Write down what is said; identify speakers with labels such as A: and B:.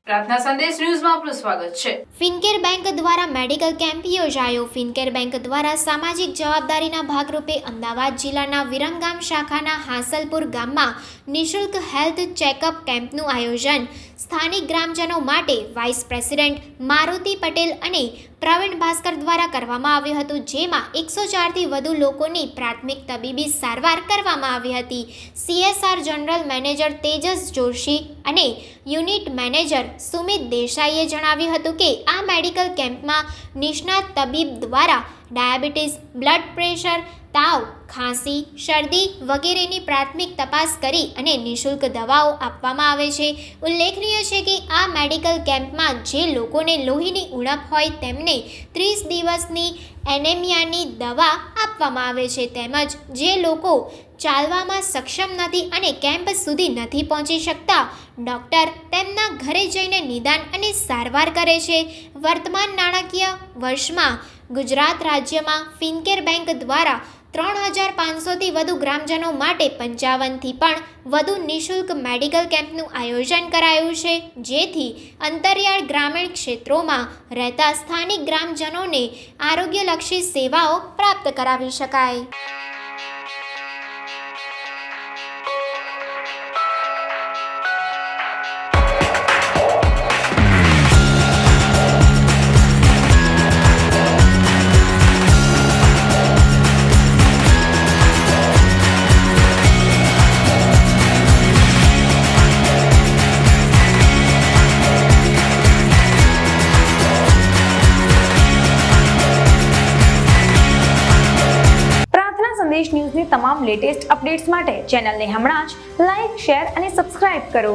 A: પ્રાર્થના સંદેશ ન્યૂઝમાં આપનું સ્વાગત છે।
B: ફિનકેર બેંક દ્વારા મેડિકલ કેમ્પ યોજાયો। ફિનકેર બેંક દ્વારા સામાજિક જવાબદારીના ભાગરૂપે અમદાવાદ જિલ્લાના વિરમગામ શાખાના હાંસલપુર ગામમાં નિઃશુલ્ક હેલ્થ ચેકઅપ કેમ્પનું આયોજન સ્થાનિક ગ્રામજનો માટે વાઇસ પ્રેસિડેન્ટ મારુતિ પટેલ અને પ્રવીણ ભાસ્કર દ્વારા કરવામાં આવ્યું હતું, જેમાં 104થી વધુ લોકોની પ્રાથમિક તબીબી સારવાર કરવામાં આવી હતી। CSR general manager Tejas Joshi અને યુનિટ મેનેજર સુમિત દેસાઈએ જણાવ્યું હતું કે આ મેડિકલ કેમ્પમાં નિષ્ણાત તબીબ દ્વારા ડાયાબિટીસ, બ્લડ પ્રેશર, તાવ, ખાંસી, શરદી વગેરેની પ્રાથમિક તપાસ કરી અને નિઃશુલ્ક દવાઓ આપવામાં આવે છે। ઉલ્લેખનીય છે કે આ મેડિકલ કેમ્પમાં જે લોકોને લોહીની ઉણપ હોય તેમને 30 દિવસની એનેમિયાની દવા આપવામાં આવે છે, તેમજ જે લોકો ચાલવામાં સક્ષમ નથી અને કેમ્પ સુધી નથી પહોંચી શકતા, ડૉક્ટર તેમના ઘરે જઈને નિદાન અને સારવાર કરે છે। વર્તમાન નાણાકીય વર્ષમાં ગુજરાત રાજ્યમાં ફિનકેર બેંક દ્વારા 3500થી વધુ ગ્રામજનો માટે 55થી પણ વધુ નિઃશુલ્ક મેડિકલ કેમ્પનું આયોજન કરાયું છે, જેથી અંતરિયાળ ગ્રામીણ ક્ષેત્રોમાં રહેતા સ્થાનિક ગ્રામજનોને આરોગ્યલક્ષી સેવાઓ પ્રાપ્ત કરાવી શકાય।
C: સંદેશ ન્યૂઝની તમામ લેટેસ્ટ અપડેટ્સ માટે ચેનલને હમણાં જ લાઇક, શેર અને સબસ્ક્રાઇબ કરો।